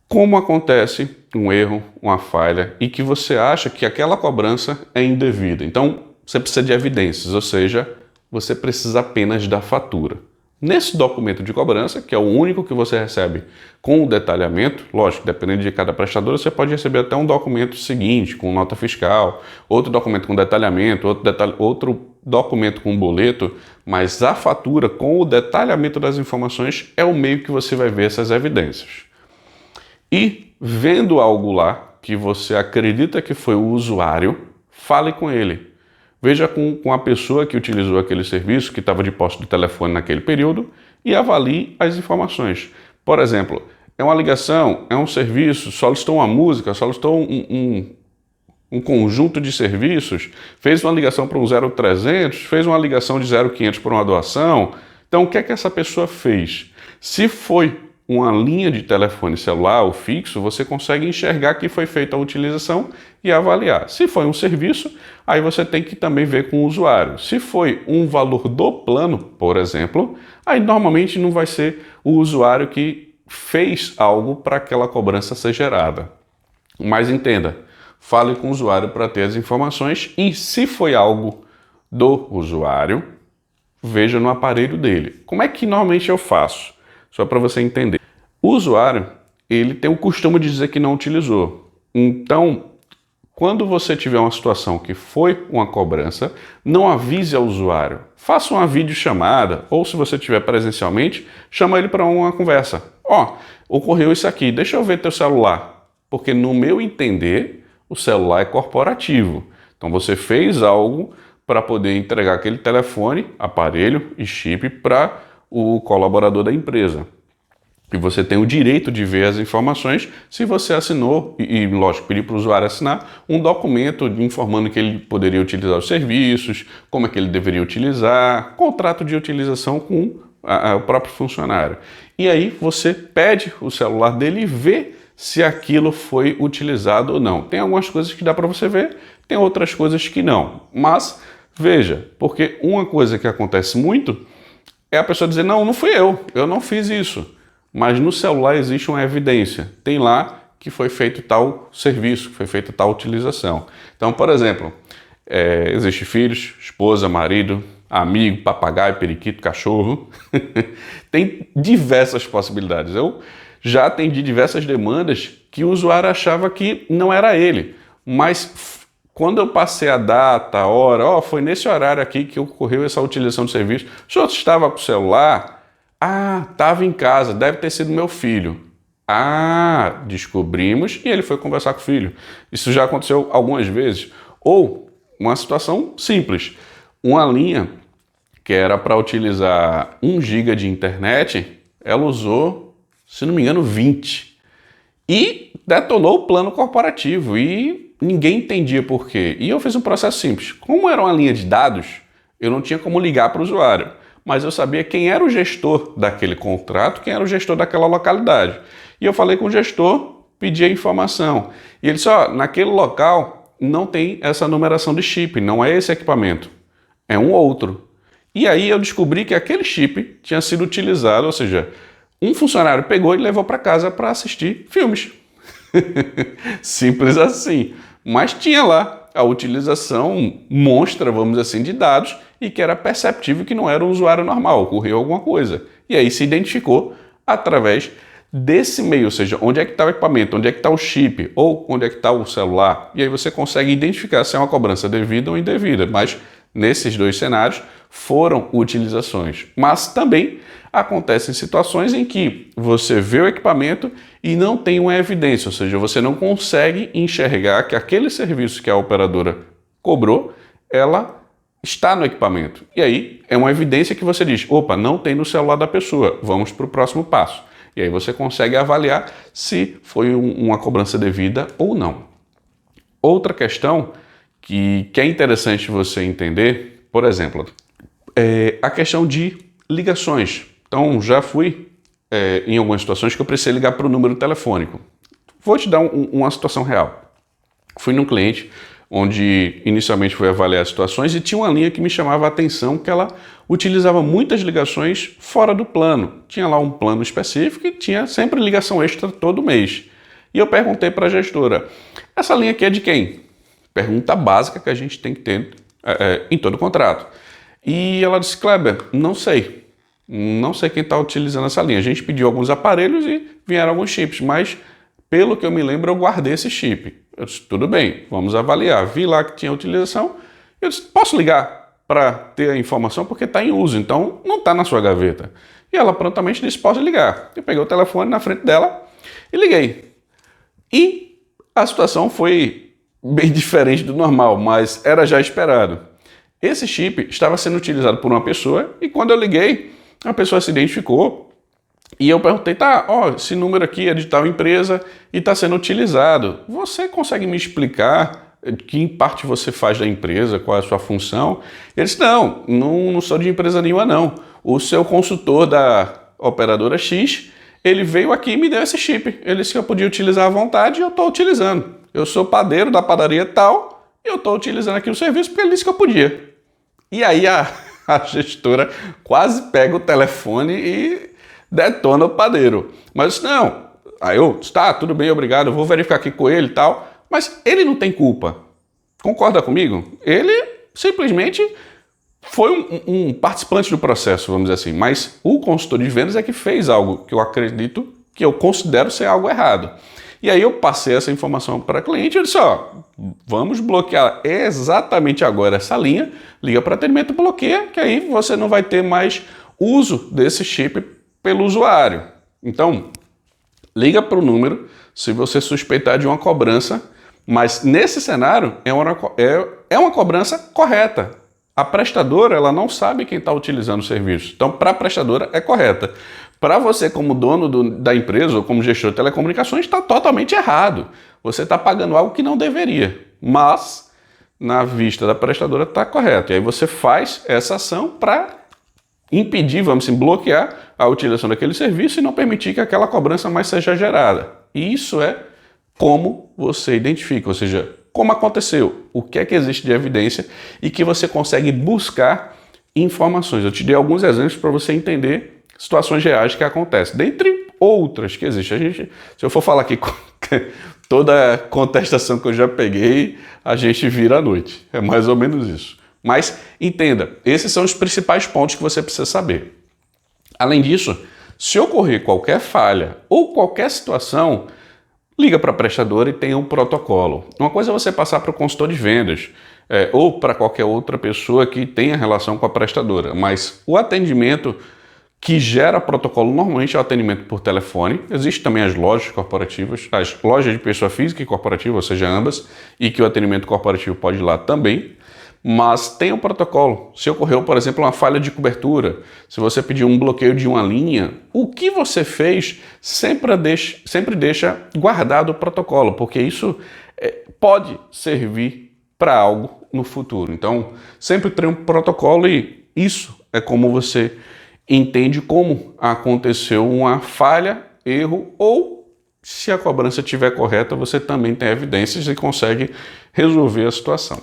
Como acontece um erro, uma falha e que você acha que aquela cobrança é indevida? Então, você precisa de evidências, ou seja, você precisa apenas da fatura. Nesse documento de cobrança, que é o único que você recebe com o detalhamento, lógico, dependendo de cada prestador, você pode receber até um documento seguinte, com nota fiscal, outro documento com detalhamento, outro documento com boleto, mas a fatura com o detalhamento das informações é o meio que você vai ver essas evidências. E vendo algo lá que você acredita que foi o usuário, fale com ele. Veja com a pessoa que utilizou aquele serviço, que estava de posse do telefone naquele período, e avalie as informações. Por exemplo, é uma ligação, é um serviço, solicitou uma música, solicitou um conjunto de serviços, fez uma ligação para um 0300, fez uma ligação de 0500 para uma doação. Então, o que é que essa pessoa fez? Se foi uma linha de telefone celular ou fixo, você consegue enxergar que foi feita a utilização e avaliar. Se foi um serviço, aí você tem que também ver com o usuário. Se foi um valor do plano, por exemplo, aí normalmente não vai ser o usuário que fez algo para aquela cobrança ser gerada. Mas entenda, fale com o usuário para ter as informações e se foi algo do usuário, veja no aparelho dele. Como é que normalmente eu faço? Só para você entender. O usuário, ele tem o costume de dizer que não utilizou. Então, quando você tiver uma situação que foi uma cobrança, não avise ao usuário. Faça uma videochamada, ou se você estiver presencialmente, chama ele para uma conversa. Ocorreu isso aqui, deixa eu ver teu celular. Porque no meu entender, o celular é corporativo. Então você fez algo para poder entregar aquele telefone, aparelho e chip para o colaborador da empresa. E você tem o direito de ver as informações se você assinou, e lógico, pedir para o usuário assinar um documento informando que ele poderia utilizar os serviços, como é que ele deveria utilizar, contrato de utilização com o próprio funcionário. E aí você pede o celular dele e vê se aquilo foi utilizado ou não. Tem algumas coisas que dá para você ver, tem outras coisas que não. Mas veja, porque uma coisa que acontece muito é a pessoa dizer, não fui eu não fiz isso. Mas no celular existe uma evidência. Tem lá que foi feito tal serviço, que foi feita tal utilização. Então, por exemplo, existe filhos, esposa, marido, amigo, papagaio, periquito, cachorro. Tem diversas possibilidades. Eu já atendi diversas demandas que o usuário achava que não era ele. Mas quando eu passei a data, a hora, foi nesse horário aqui que ocorreu essa utilização do serviço. O senhor estava com o celular? Estava em casa, deve ter sido meu filho. Descobrimos e ele foi conversar com o filho. Isso já aconteceu algumas vezes. Ou uma situação simples. Uma linha que era para utilizar 1 GB de internet, ela usou, se não me engano, 20. E detonou o plano corporativo e ninguém entendia por quê. E eu fiz um processo simples. Como era uma linha de dados, eu não tinha como ligar para o usuário. Mas eu sabia quem era o gestor daquele contrato, quem era o gestor daquela localidade. E eu falei com o gestor, pedi a informação. E ele disse, naquele local não tem essa numeração de chip, não é esse equipamento, é um outro. E aí eu descobri que aquele chip tinha sido utilizado, ou seja, um funcionário pegou e levou para casa para assistir filmes. Simples assim. Mas tinha lá a utilização monstra, vamos dizer assim, de dados e que era perceptível que não era um usuário normal, ocorreu alguma coisa. E aí se identificou através desse meio, ou seja, onde é que está o equipamento, onde é que está o chip ou onde é que está o celular. E aí você consegue identificar se é uma cobrança devida ou indevida, mas nesses dois cenários foram utilizações. Mas também acontecem situações em que você vê o equipamento e não tem uma evidência, ou seja, você não consegue enxergar que aquele serviço que a operadora cobrou, ela está no equipamento. E aí é uma evidência que você diz, não tem no celular da pessoa, vamos para o próximo passo. E aí você consegue avaliar se foi uma cobrança devida ou não. Outra questão que é interessante você entender, por exemplo, é a questão de ligações. Então, já fui em algumas situações que eu precisei ligar para o número telefônico. Vou te dar uma situação real. Fui num cliente onde inicialmente fui avaliar as situações e tinha uma linha que me chamava a atenção que ela utilizava muitas ligações fora do plano. Tinha lá um plano específico e tinha sempre ligação extra todo mês. E eu perguntei para a gestora, essa linha aqui é de quem? Pergunta básica que a gente tem que ter em todo contrato. E ela disse, Kleber, não sei. Não sei quem está utilizando essa linha. A gente pediu alguns aparelhos e vieram alguns chips, mas pelo que eu me lembro, eu guardei esse chip. Eu disse, tudo bem, vamos avaliar. Vi lá que tinha utilização. Eu disse, posso ligar para ter a informação porque está em uso, então não está na sua gaveta. E ela prontamente disse, pode ligar. Eu peguei o telefone na frente dela e liguei. E a situação foi bem diferente do normal, mas era já esperado. Esse chip estava sendo utilizado por uma pessoa e quando eu liguei, a pessoa se identificou e eu perguntei, tá, ó, esse número aqui é de tal empresa e está sendo utilizado. Você consegue me explicar que parte você faz da empresa, qual é a sua função? Ele disse, não sou de empresa nenhuma não. O seu consultor da operadora X, ele veio aqui e me deu esse chip. Ele disse que eu podia utilizar à vontade e eu estou utilizando. Eu sou padeiro da padaria tal e eu estou utilizando aqui o serviço porque ele disse que eu podia. E aí a gestora quase pega o telefone e detona o padeiro. Mas não, aí eu, tá, tudo bem, obrigado, eu vou verificar aqui com ele e tal. Mas ele não tem culpa. Concorda comigo? Ele simplesmente foi um participante do processo, vamos dizer assim. Mas o consultor de vendas é que fez algo que eu acredito, que eu considero ser algo errado. E aí eu passei essa informação para a cliente e eu disse, ó, vamos bloquear exatamente agora essa linha, liga para atendimento, bloqueia, que aí você não vai ter mais uso desse chip pelo usuário. Então, liga para o número se você suspeitar de uma cobrança, mas nesse cenário é uma cobrança correta. A prestadora ela não sabe quem está utilizando o serviço, então para a prestadora é correta. Para você como dono da empresa ou como gestor de telecomunicações está totalmente errado. Você está pagando algo que não deveria, mas na vista da prestadora está correto. E aí você faz essa ação para impedir, vamos assim, bloquear a utilização daquele serviço e não permitir que aquela cobrança mais seja gerada. E isso é como você identifica, ou seja, como aconteceu, o que é que existe de evidência e que você consegue buscar informações. Eu te dei alguns exemplos para você entender situações reais que acontecem, dentre outras que existem. Se eu for falar aqui toda a contestação que eu já peguei, a gente vira à noite. É mais ou menos isso. Mas entenda, esses são os principais pontos que você precisa saber. Além disso, se ocorrer qualquer falha ou qualquer situação, liga para a prestadora e tenha um protocolo. Uma coisa é você passar para o consultor de vendas ou para qualquer outra pessoa que tenha relação com a prestadora, mas o atendimento que gera protocolo normalmente é o atendimento por telefone. Existem também as lojas corporativas, as lojas de pessoa física e corporativa, ou seja, ambas, e que o atendimento corporativo pode ir lá também. Mas tem um protocolo. Se ocorreu, por exemplo, uma falha de cobertura, se você pediu um bloqueio de uma linha, o que você fez sempre deixa guardado o protocolo, porque isso pode servir para algo no futuro. Então, sempre tem um protocolo e isso é como você entende como aconteceu uma falha, erro ou se a cobrança estiver correta, você também tem evidências e consegue resolver a situação.